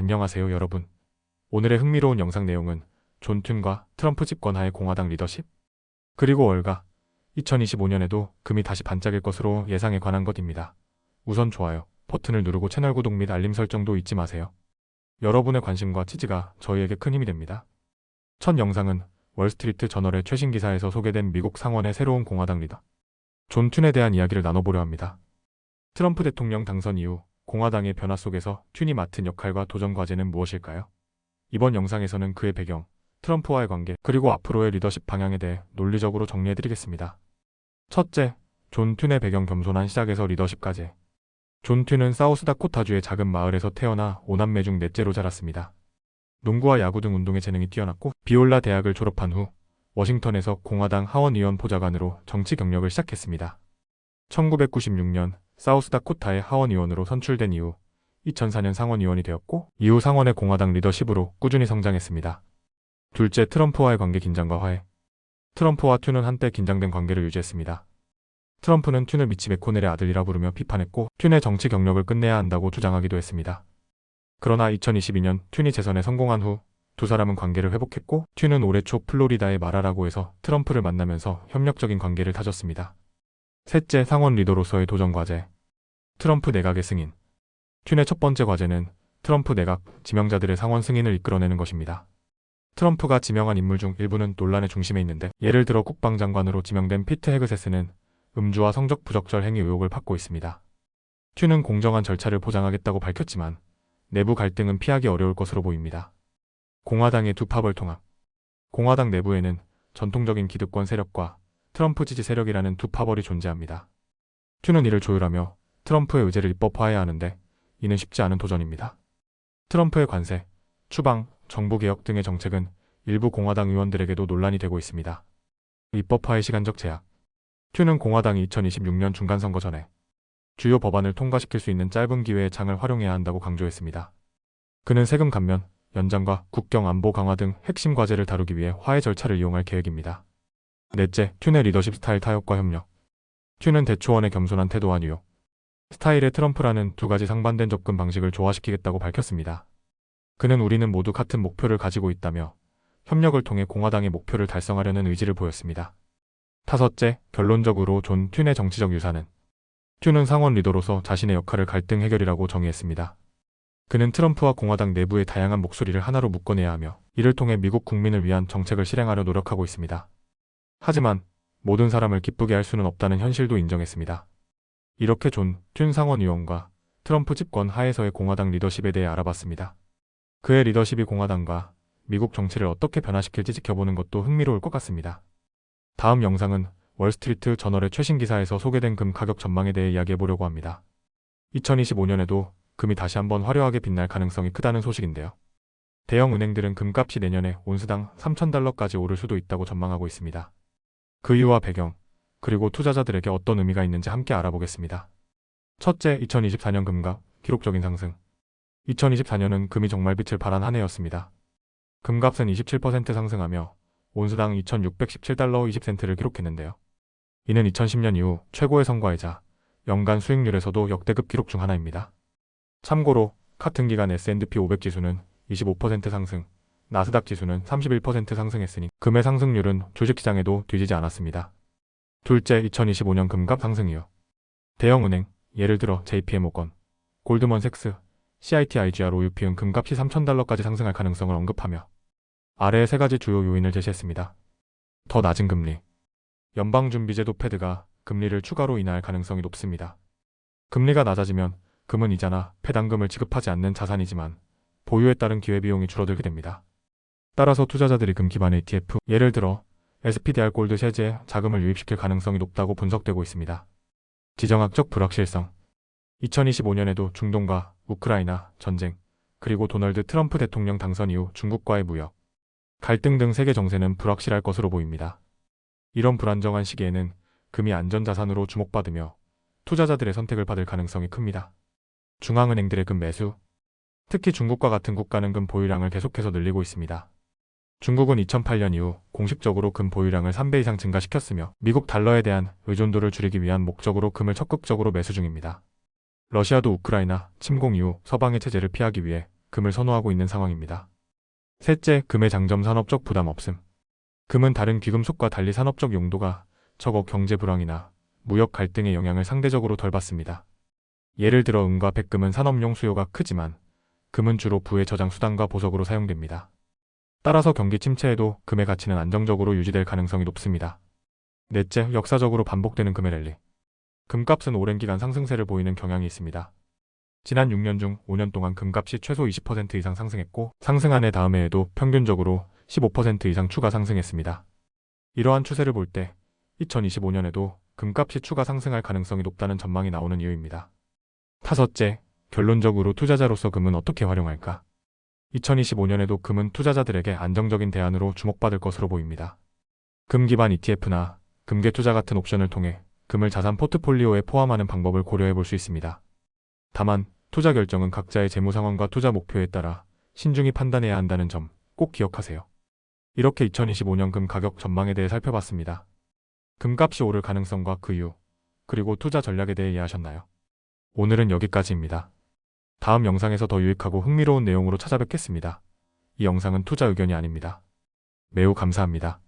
안녕하세요 여러분. 오늘의 흥미로운 영상 내용은 존 튠과 트럼프 집권 하의 공화당 리더십, 그리고 월가 2025년에도 금이 다시 반짝일 것으로 예상에 관한 것입니다. 우선 좋아요 버튼을 누르고 채널 구독 및 알림 설정도 잊지 마세요. 여러분의 관심과 지지가 저희에게 큰 힘이 됩니다. 첫 영상은 월스트리트 저널의 최신 기사에서 소개된 미국 상원의 새로운 공화당 리더 존 튠에 대한 이야기를 나눠보려 합니다. 트럼프 대통령 당선 이후 공화당의 변화 속에서 튠이 맡은 역할과 도전 과제는 무엇일까요? 이번 영상에서는 그의 배경, 트럼프와의 관계, 그리고 앞으로의 리더십 방향에 대해 논리적으로 정리해드리겠습니다. 첫째, 존 튠의 배경. 겸손한 시작에서 리더십까지. 존 튠은 사우스다코타주의 작은 마을에서 태어나 5남매 중 넷째로 자랐습니다. 농구와 야구 등 운동에 재능이 뛰어났고 비올라 대학을 졸업한 후 워싱턴에서 공화당 하원의원 보좌관으로 정치 경력을 시작했습니다. 1996년 사우스다코타의 하원의원으로 선출된 이후 2004년 상원의원이 되었고 이후 상원의 공화당 리더십으로 꾸준히 성장했습니다. 둘째, 트럼프와의 관계. 긴장과 화해. 트럼프와 튠은 한때 긴장된 관계를 유지했습니다. 트럼프는 튠을 미치 매코넬의 아들이라 부르며 비판했고 튠의 정치 경력을 끝내야 한다고 주장하기도 했습니다. 그러나 2022년 튠이 재선에 성공한 후 두 사람은 관계를 회복했고 튠은 올해 초 플로리다의 마라라고에서 트럼프를 만나면서 협력적인 관계를 다졌습니다. 셋째, 상원 리더로서의 도전 과제. 트럼프 내각의 승인. 튠의 첫 번째 과제는 트럼프 내각 지명자들의 상원 승인을 이끌어내는 것입니다. 트럼프가 지명한 인물 중 일부는 논란의 중심에 있는데, 예를 들어 국방장관으로 지명된 피트 헤그세스는 음주와 성적 부적절 행위 의혹을 받고 있습니다. 튠은 공정한 절차를 보장하겠다고 밝혔지만 내부 갈등은 피하기 어려울 것으로 보입니다. 공화당의 두 파벌 통합. 공화당 내부에는 전통적인 기득권 세력과 트럼프 지지 세력이라는 두 파벌이 존재합니다. 튠은 이를 조율하며 트럼프의 의제를 입법화해야 하는데 이는 쉽지 않은 도전입니다. 트럼프의 관세, 추방, 정부개혁 등의 정책은 일부 공화당 의원들에게도 논란이 되고 있습니다. 입법화의 시간적 제약. 튠은 공화당이 2026년 중간선거 전에 주요 법안을 통과시킬 수 있는 짧은 기회의 장을 활용해야 한다고 강조했습니다. 그는 세금 감면, 연장과 국경 안보 강화 등 핵심 과제를 다루기 위해 화해 절차를 이용할 계획입니다. 넷째, 튠의 리더십 스타일. 타협과 협력. 튠은 대초원의 겸손한 태도와 뉴욕 스타일의 트럼프라는 두 가지 상반된 접근 방식을 조화시키겠다고 밝혔습니다. 그는 우리는 모두 같은 목표를 가지고 있다며 협력을 통해 공화당의 목표를 달성하려는 의지를 보였습니다. 다섯째, 결론적으로 존 튠의 정치적 유산은. 튠은 상원 리더로서 자신의 역할을 갈등 해결이라고 정의했습니다. 그는 트럼프와 공화당 내부의 다양한 목소리를 하나로 묶어내야 하며 이를 통해 미국 국민을 위한 정책을 실행하려 노력하고 있습니다. 하지만 모든 사람을 기쁘게 할 수는 없다는 현실도 인정했습니다. 이렇게 존 튠 상원 의원과 트럼프 집권 하에서의 공화당 리더십에 대해 알아봤습니다. 그의 리더십이 공화당과 미국 정치를 어떻게 변화시킬지 지켜보는 것도 흥미로울 것 같습니다. 다음 영상은 월스트리트 저널의 최신 기사에서 소개된 금 가격 전망에 대해 이야기해보려고 합니다. 2025년에도 금이 다시 한번 화려하게 빛날 가능성이 크다는 소식인데요. 대형 은행들은 금값이 내년에 온스당 3,000달러까지 오를 수도 있다고 전망하고 있습니다. 그 이유와 배경, 그리고 투자자들에게 어떤 의미가 있는지 함께 알아보겠습니다. 첫째, 2024년 금값 기록적인 상승. 2024년은 금이 정말 빛을 발한 한 해였습니다. 금값은 27% 상승하며 온스당 2,617달러 20센트를 기록했는데요. 이는 2010년 이후 최고의 성과이자 연간 수익률에서도 역대급 기록 중 하나입니다. 참고로 같은 기간 S&P 500 지수는 25% 상승, 나스닥 지수는 31% 상승했으니 금의 상승률은 주식시장에도 뒤지지 않았습니다. 둘째, 2025년 금값 상승 이유. 대형은행, 예를 들어 JP모건, 골드먼색스, CITIGR, OUP은 금값이 3,000달러까지 상승할 가능성을 언급하며 아래의 세 가지 주요 요인을 제시했습니다. 더 낮은 금리. 연방준비제도 패드가 금리를 추가로 인하할 가능성이 높습니다. 금리가 낮아지면 금은 이자나 배당금을 지급하지 않는 자산이지만 보유에 따른 기회비용이 줄어들게 됩니다. 따라서 투자자들이 금 기반의 ETF, 예를 들어 SPDR 골드 셰즈에 자금을 유입시킬 가능성이 높다고 분석되고 있습니다. 지정학적 불확실성. 2025년에도 중동과 우크라이나 전쟁, 그리고 도널드 트럼프 대통령 당선 이후 중국과의 무역, 갈등 등 세계 정세는 불확실할 것으로 보입니다. 이런 불안정한 시기에는 금이 안전자산으로 주목받으며 투자자들의 선택을 받을 가능성이 큽니다. 중앙은행들의 금 매수. 특히 중국과 같은 국가는 금 보유량을 계속해서 늘리고 있습니다. 중국은 2008년 이후 공식적으로 금 보유량을 3배 이상 증가시켰으며 미국 달러에 대한 의존도를 줄이기 위한 목적으로 금을 적극적으로 매수 중입니다. 러시아도 우크라이나 침공 이후 서방의 체제를 피하기 위해 금을 선호하고 있는 상황입니다. 셋째, 금의 장점 산업적 부담 없음. 금은 다른 귀금속과 달리 산업적 용도가 적어 경제 불황이나 무역 갈등의 영향을 상대적으로 덜 받습니다. 예를 들어 은과 백금은 산업용 수요가 크지만 금은 주로 부의 저장 수단과 보석으로 사용됩니다. 따라서 경기 침체에도 금의 가치는 안정적으로 유지될 가능성이 높습니다. 넷째, 역사적으로 반복되는 금의 랠리. 금값은 오랜 기간 상승세를 보이는 경향이 있습니다. 지난 6년 중 5년 동안 금값이 최소 20% 이상 상승했고 상승한 해 다음 해에도 평균적으로 15% 이상 추가 상승했습니다. 이러한 추세를 볼 때 2025년에도 금값이 추가 상승할 가능성이 높다는 전망이 나오는 이유입니다. 다섯째, 결론적으로 투자자로서 금은 어떻게 활용할까? 2025년에도 금은 투자자들에게 안정적인 대안으로 주목받을 것으로 보입니다. 금 기반 ETF나 금괴 투자 같은 옵션을 통해 금을 자산 포트폴리오에 포함하는 방법을 고려해 볼 수 있습니다. 다만 투자 결정은 각자의 재무 상황과 투자 목표에 따라 신중히 판단해야 한다는 점 꼭 기억하세요. 이렇게 2025년 금 가격 전망에 대해 살펴봤습니다. 금값이 오를 가능성과 그 이유, 그리고 투자 전략에 대해 이해하셨나요? 오늘은 여기까지입니다. 다음 영상에서 더 유익하고 흥미로운 내용으로 찾아뵙겠습니다. 이 영상은 투자 의견이 아닙니다. 매우 감사합니다.